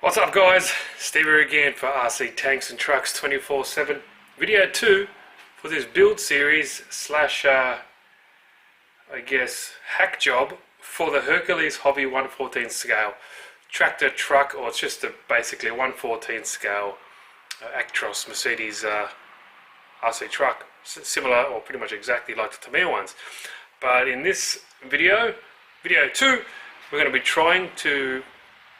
What's up guys, Steve here again for RC Tanks and Trucks 24/7. Video 2 for this build series slash I guess hack job for the Hercules Hobby 1/14 scale tractor truck, or it's just basically a 1/14 scale Actros Mercedes RC truck, similar or pretty much exactly like the Tamiya ones. But in this video 2, we're going to be trying to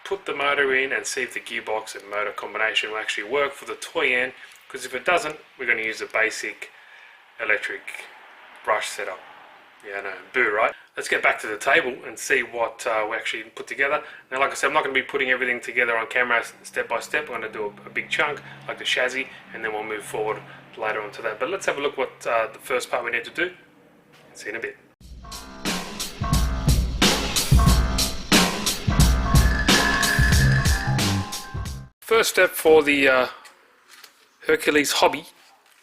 put the motor in and see if the gearbox and motor combination will actually work for the toy end, because if it doesn't, we're going to use a basic electric brush setup. Yeah, no, boo, right? Let's get back to the table and see what we actually put together. Now, like I said, I'm not going to be putting everything together on camera step by step. I'm going to do a big chunk, like the chassis, and then we'll move forward later on to that. But let's have a look what the first part we need to do. See you in a bit. First step for the Hercules Hobby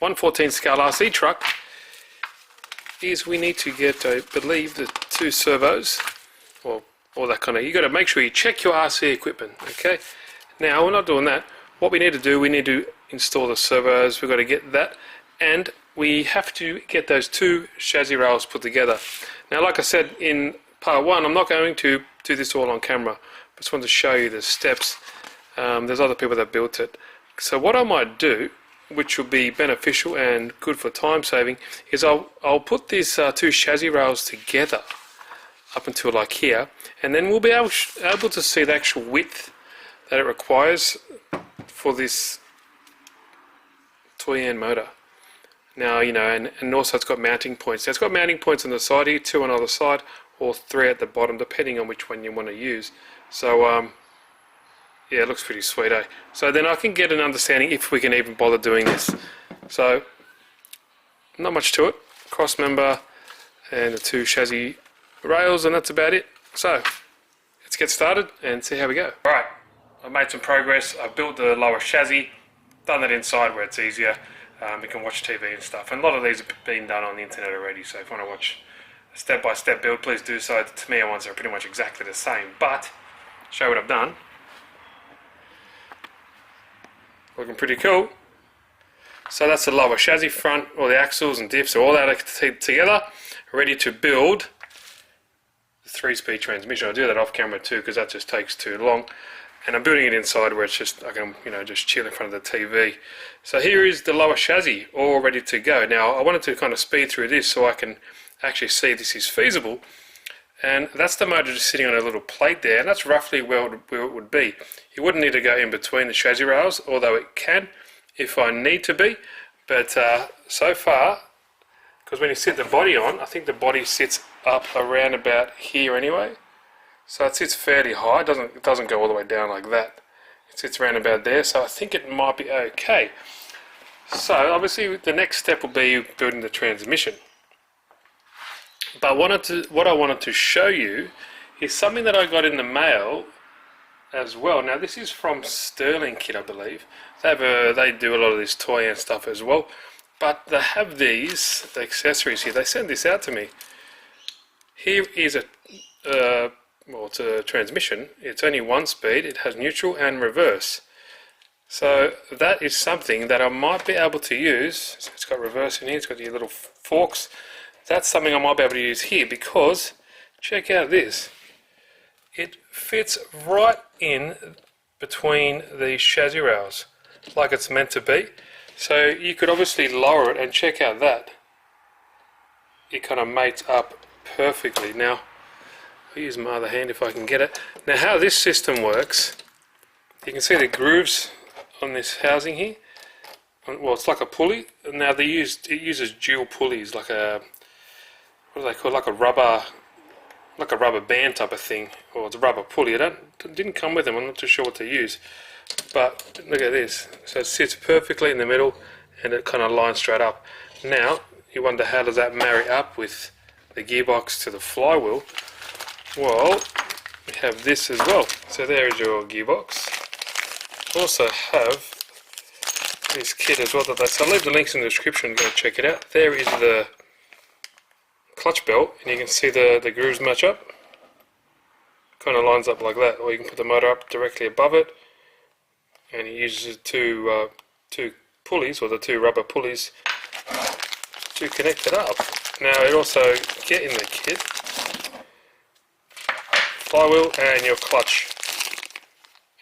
1/14 scale RC truck is we need to get, I believe, the 2 servos, or that kind of. You got to make sure you check your RC equipment. Okay. Now we're not doing that. What we need to do, we need to install the servos. We've got to get that, and we have to get those 2 chassis rails put together. Now, like I said in part 1, I'm not going to do this all on camera. I just want to show you the steps. There's other people that built it. So what I might do, which will be beneficial and good for time saving, is I'll put these 2 chassis rails together up until like here, and then we'll be able to see the actual width that it requires for this toy end motor. Now, you know, and also it's got mounting points. Now, it's got mounting points on the side here, 2 on either side, or 3 at the bottom, depending on which one you want to use. So yeah, it looks pretty sweet, eh? So then I can get an understanding if we can even bother doing this. So, not much to it. Cross member and the 2 chassis rails, and that's about it. So, let's get started and see how we go. Alright, I've made some progress. I've built the lower chassis, done that inside where it's easier. We can watch TV and stuff. And a lot of these have been done on the internet already, so if you want to watch a step-by-step build, please do so. The Tamiya ones are pretty much exactly the same, but show what I've done. Looking pretty cool. So that's the lower chassis front, all the axles and diffs are all that together, ready to build the 3-speed transmission. I'll do that off camera too, because that just takes too long. And I'm building it inside where it's just, I can, you know, just chill in front of the TV. So here is the lower chassis all ready to go. Now I wanted to kind of speed through this so I can actually see this is feasible. And that's the motor just sitting on a little plate there, and that's roughly where it would be. You wouldn't need to go in between the chassis rails, although it can if I need to be. But so far, because when you sit the body on, I think the body sits up around about here anyway. So it sits fairly high. It doesn't go all the way down like that. It sits around about there, so I think it might be okay. So obviously the next step will be building the transmission. But what I wanted to show you is something that I got in the mail as well. Now this is from Sterling Kit, I believe. They do a lot of this toy and stuff as well. But they have the accessories here. They sent this out to me. Here is well, it's a transmission. It's only 1 speed. It has neutral and reverse. So that is something that I might be able to use. So it's got reverse in here. It's got your little forks. That's something I might be able to use here, because check out this. It fits right in between the chassis rails like it's meant to be. So you could obviously lower it, and check out that. It kind of mates up perfectly. Now I'll use my other hand if I can get it. Now how this system works, you can see the grooves on this housing here. Well, it's like a pulley. Now it uses dual pulleys, like a, what do they call it? Like a rubber band type of thing, or it's a rubber pulley. It didn't come with them. I'm not too sure what to use. But look at this. So it sits perfectly in the middle, and it kind of lines straight up. Now you wonder, how does that marry up with the gearbox to the flywheel? Well, we have this as well. So there is your gearbox. Also have this kit as well. So I'll leave the links in the description. Go check it out. There is the clutch belt, and you can see the grooves match up. Kind of lines up like that, or you can put the motor up directly above it. and it uses two pulleys, or the two rubber pulleys, to connect it up. Now it also get in the kit flywheel and your clutch,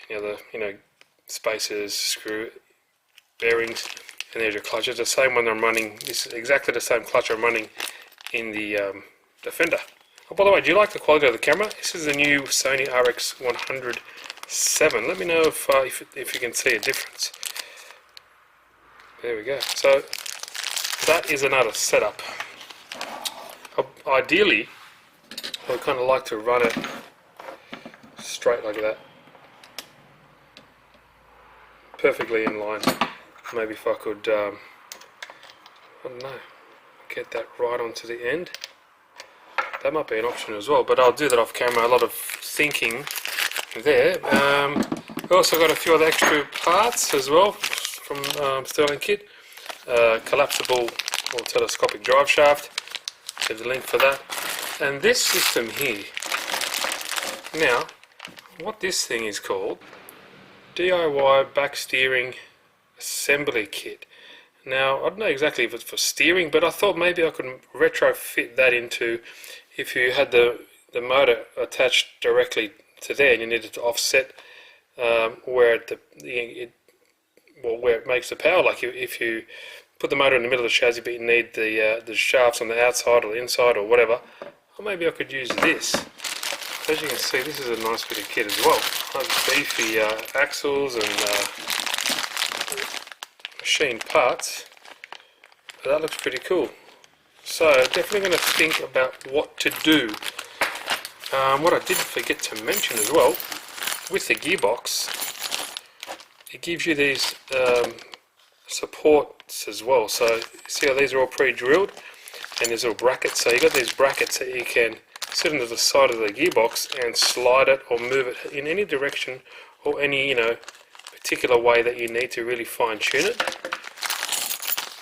any other spacers, screw, bearings, and there's your clutch. It's the same one I'm running. This is exactly the same clutch I'm running in the Defender. Oh, by the way, do you like the quality of the camera? This is the new Sony RX107. Let me know if you can see a difference. There we go. So that is another setup. Ideally, I would kind of like to run it straight like that, perfectly in line. Maybe if I could, I don't know, get that right onto the end. That might be an option as well, but I'll do that off camera. A lot of thinking there. We also got a few other extra parts as well from Sterling Kit. Collapsible or telescopic drive shaft. There's a link for that. And this system here. Now, what this thing is called, DIY back steering assembly kit. Now, I don't know exactly if it's for steering, but I thought maybe I could retrofit that into, if you had the motor attached directly to there and you needed to offset where it makes the power. Like if you put the motor in the middle of the chassis, but you need the shafts on the outside or the inside or whatever, or maybe I could use this. As you can see, this is a nice bit of kit as well. Beefy axles and machined parts. But that looks pretty cool. So definitely going to think about what to do. What I did forget to mention as well, with the gearbox, it gives you these supports as well. So see how these are all pre-drilled, and there's little brackets. So you got these brackets that you can sit into the side of the gearbox and slide it or move it in any direction or any particular way that you need to really fine tune it.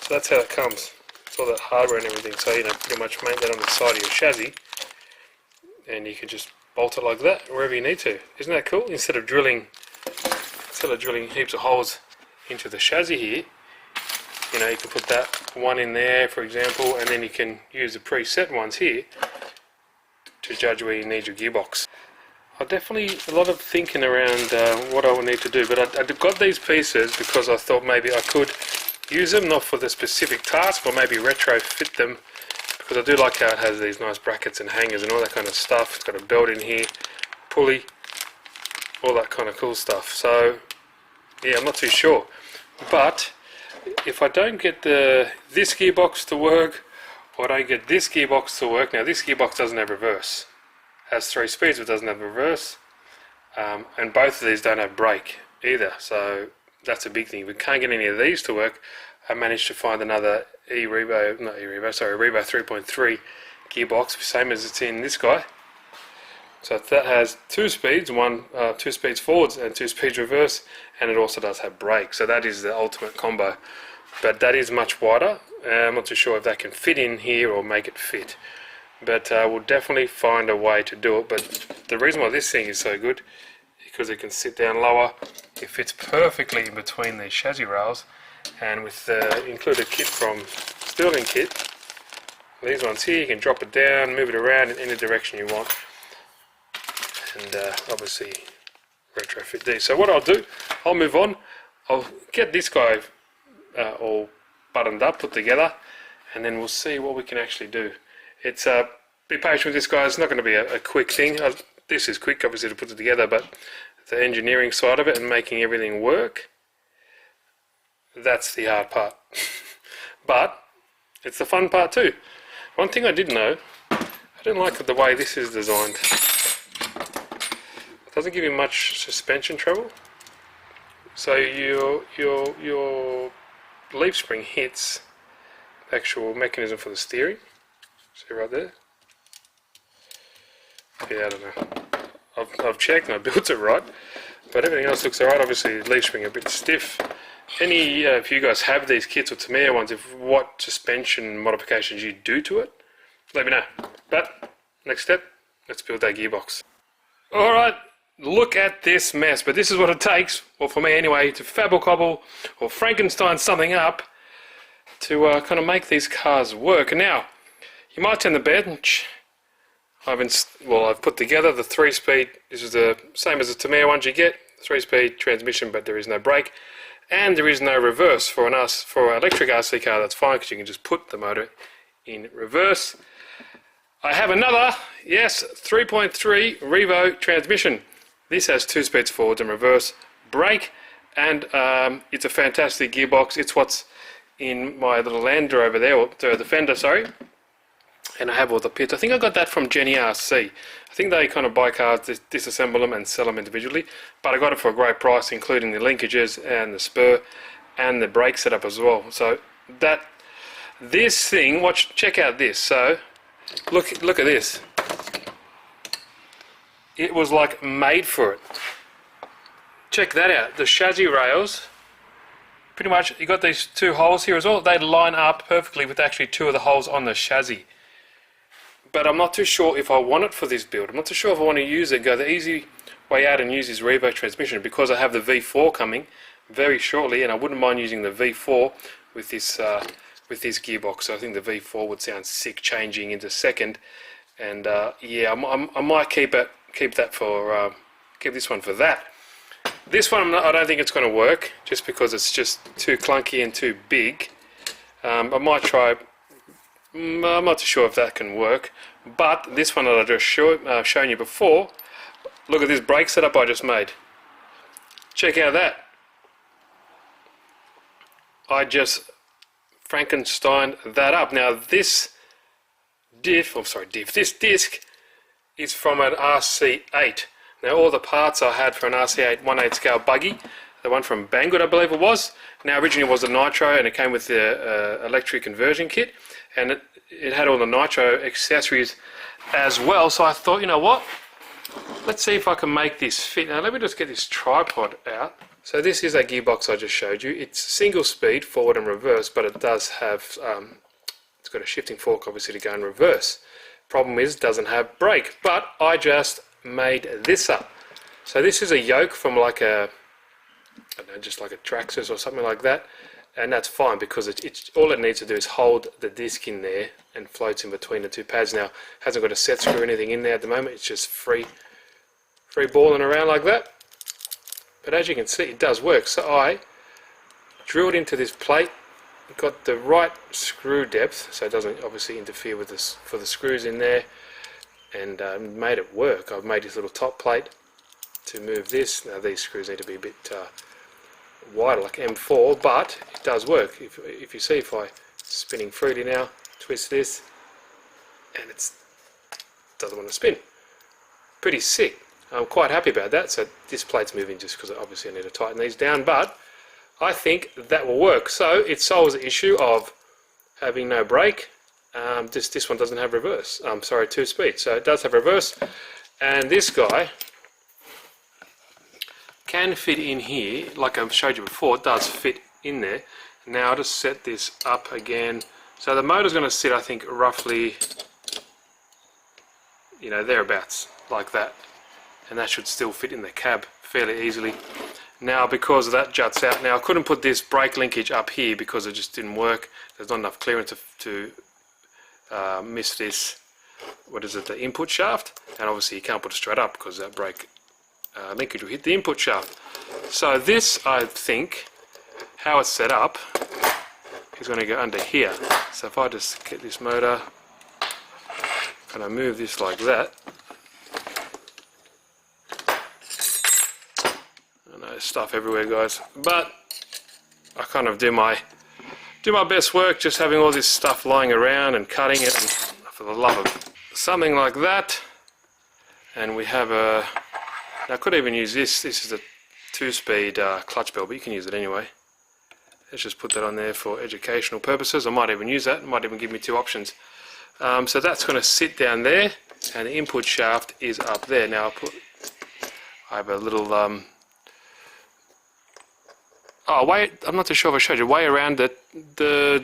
So that's how it comes. It's all that hardware and everything. So pretty much make that on the side of your chassis, and you can just bolt it like that wherever you need to. Isn't that cool? Instead of drilling heaps of holes into the chassis here, you can put that one in there, for example, and then you can use the preset ones here to judge where you need your gearbox. Definitely a lot of thinking around what I will need to do, but I got these pieces because I thought maybe I could use them, not for the specific task, but maybe retrofit them, because I do like how it has these nice brackets and hangers and all that kind of stuff. It's got a belt in here, pulley, all that kind of cool stuff. So yeah, I'm not too sure, but if I don't get this gearbox to work, or I don't get this gearbox to work, now this gearbox doesn't have reverse. It has 3 speeds but doesn't have reverse, and both of these don't have brake either, so that's a big thing. If we can't get any of these to work, I managed to find another Rebo 3.3 gearbox, same as it's in this guy. So that has 2 speeds, 2 speeds forwards and 2 speeds reverse, and it also does have brake. So that is the ultimate combo. But that is much wider. I'm not too sure if that can fit in here or make it fit. But we'll definitely find a way to do it. But the reason why this thing is so good is because it can sit down lower. It fits perfectly in between these chassis rails. And with the included kit from Sterling Kit, these ones here, you can drop it down, move it around in any direction you want, and obviously retrofit these. So what I'll do, I'll move on. I'll get this guy all buttoned up, put together, and then we'll see what we can actually do. It's be patient with this, guys. It's not going to be a quick thing. This is quick, obviously, to put it together, but the engineering side of it and making everything work, that's the hard part. But it's the fun part too. One thing I did know, I don't like the way this is designed. It doesn't give you much suspension travel. So your leaf spring hits the actual mechanism for the steering. See right there? Yeah, I don't know. I've checked and I built it right, but everything else looks alright. Obviously, the leaf spring a bit stiff. If you guys have these kits or Tamiya ones, what suspension modifications you do to it, let me know. But next step, let's build that gearbox. Alright, look at this mess. But this is what it takes, or for me anyway, to fabble-cobble or Frankenstein something up to kind of make these cars work. And now, you might turn the bench. I've put together the 3-speed. This is the same as the Tamiya ones you get. 3-speed transmission, but there is no brake. And there is no reverse for an electric RC car. That's fine because you can just put the motor in reverse. I have another, yes, 3.3 Revo transmission. This has 2 speeds forward and reverse, brake, and it's a fantastic gearbox. It's what's in my little Land Rover there, or the Defender, sorry. And I have all the pits. I think I got that from Jenny RC. I think they kind of buy cars, disassemble them and sell them individually. But I got it for a great price, including the linkages and the spur and the brake setup as well. So this thing, check out this. So look at this. It was like made for it. Check that out. The Shaggy Rails. Pretty much, you got these 2 holes here as well. They line up perfectly with actually 2 of the holes on the chassis. But I'm not too sure if I want it for this build. I'm not too sure if I want to use it, go the easy way out and use this Revo transmission, because I have the V4 coming very shortly, and I wouldn't mind using the V4 with this gearbox. So I think the V4 would sound sick changing into second, and yeah, I might keep this one for that. This one I don't think it's going to work, just because it's just too clunky and too big. I might try. I'm not too sure if that can work, but this one that I just shown you before, look at this brake setup I just made. Check out that. I just Frankenstein that up. Now this this disc is from an RC8. Now all the parts I had for an RC8 1/8 scale buggy, the one from Banggood I believe it was. Now originally it was a nitro, and it came with the electric conversion kit, and it had all the nitro accessories as well. So I thought, you know what, let's see if I can make this fit. Now let me just get this tripod out. So this is a gearbox I just showed you. It's single speed forward and reverse, but it does have it's got a shifting fork obviously to go in reverse. Problem is it doesn't have brake, but I just made this up. So this is a yoke from like a, I don't know, just like a Traxxas or something like that, and that's fine because it's all it needs to do is hold the disc in there and floats in between the 2 pads. Now, it hasn't got a set screw or anything in there at the moment. It's just free balling around like that. But as you can see, it does work. So I drilled into this plate, got the right screw depth, so it doesn't obviously interfere with this for the screws in there, and made it work. I've made this little top plate to move this. Now these screws need to be a bit wider, like M4, but it does work. If you see, if I spinning freely now, twist this, and it doesn't want to spin. Pretty sick. I'm quite happy about that. So this plate's moving just because obviously I need to tighten these down, but I think that will work. So it solves the issue of having no brake. This one doesn't have reverse. Sorry, 2 speed. So it does have reverse, and this guy can fit in here, like I've showed you before. It does fit in there. Now I'll just set this up again. So the motor's going to sit, I think, roughly, you know, thereabouts, like that. And that should still fit in the cab fairly easily. Now, because that juts out, now I couldn't put this brake linkage up here because it just didn't work. There's not enough clearance to miss this, what is it, the input shaft. And obviously you can't put it straight up because that brake linkage will hit the input shaft. So this, I think, how it's set up, is going to go under here. So if I just get this motor, and I move this like that, I know stuff everywhere, guys, but I kind of do my best work just having all this stuff lying around and cutting it, and for the love of something like that. And we have a, I could even use this. This is a 2-speed clutch bell, but you can use it anyway. Let's just put that on there for educational purposes. I might even use that. It might even give me 2 options. So that's going to sit down there, and the input shaft is up there. Now I have a little oh wait, I'm not too sure if I showed you, way around it.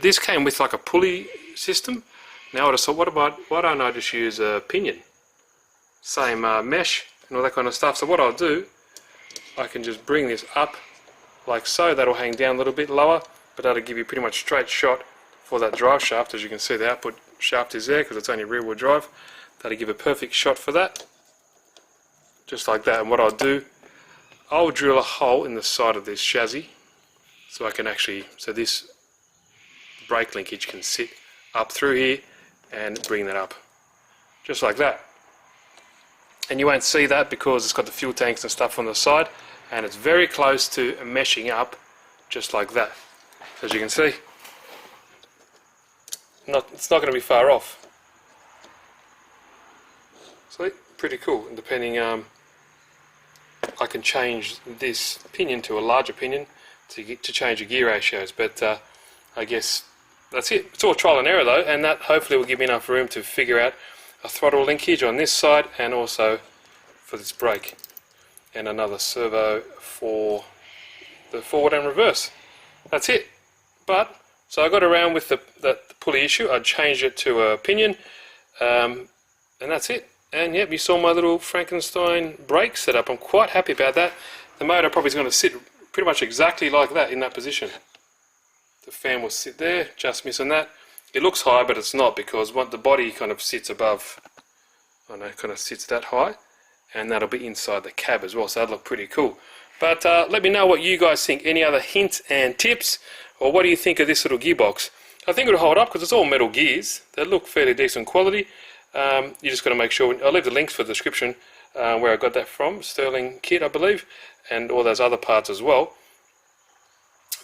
This came with like a pulley system. Now I just thought, why don't I just use a pinion? Same mesh, and all that kind of stuff. So what I'll do, I can just bring this up like so. That'll hang down a little bit lower, but that'll give you pretty much straight shot for that drive shaft. As you can see, the output shaft is there because it's only rear wheel drive. That'll give a perfect shot for that, just like that. And what I'll do, I'll drill a hole in the side of this chassis so I can actually, so this brake linkage can sit up through here and bring that up, just like that. And you won't see that because it's got the fuel tanks and stuff on the side, and it's very close to meshing up, just like that. As you can see, it's not going to be far off. So pretty cool. And depending, I can change this pinion to a larger pinion to change the gear ratios. But I guess that's it. It's all trial and error though, and that hopefully will give me enough room to figure out a throttle linkage on this side, and also for this brake, and another servo for the forward and reverse. That's it. But so I got around with the pulley issue. I changed it to a pinion, and that's it. And yep, you saw my little Frankenstein brake setup. I'm quite happy about that. The motor probably is going to sit pretty much exactly like that in that position. The fan will sit there, just missing that. It looks high, but it's not, because the body kind of sits above. I know, kind of sits that high, and that'll be inside the cab as well. So that'll look pretty cool. But let me know what you guys think. Any other hints and tips, or what do you think of this little gearbox? I think it'll hold up because it's all metal gears. They look fairly decent quality. You just got to make sure. I'll leave the links for the description where I got that from. Sterling kit, I believe, and all those other parts as well.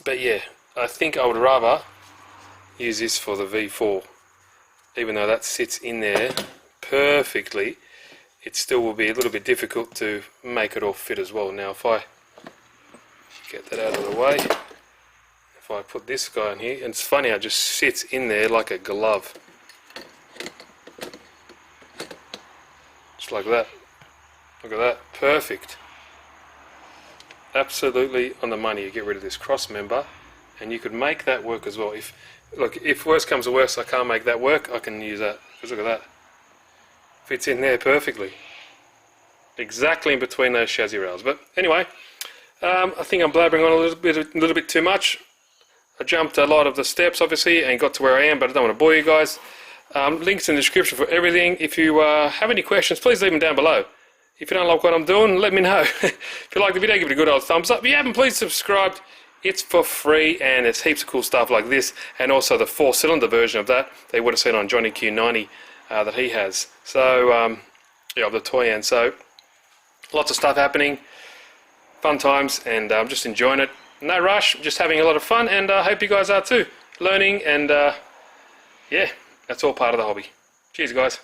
But yeah, I think I would rather use this for the V4, even though that sits in there perfectly. It still will be a little bit difficult to make it all fit as well. Now if I get that out of the way, if I put this guy in here, and it's funny how it just sits in there like a glove, just like that. Look at that, perfect. Absolutely on the money. You get rid of this cross member, and you could make that work as well. If worse comes to worse, I can't make that work, I can use that, because look at that. Fits in there perfectly, exactly in between those chassis rails. But anyway, I think I'm blabbering on a little bit too much. I jumped a lot of the steps obviously and got to where I am, but I don't want to bore you guys. Links in the description for everything. If you have any questions, please leave them down below. If you don't like what I'm doing, let me know. If you like the video, give it a good old thumbs up. If you haven't, please subscribe. It's for free, and there's heaps of cool stuff like this, and also the 4-cylinder version of that they would have seen on Johnny Q90 that he has. So yeah, of the toy end. So lots of stuff happening, fun times, and I'm just enjoying it. No rush, just having a lot of fun, and I hope you guys are too. Learning, and yeah, that's all part of the hobby. Cheers guys.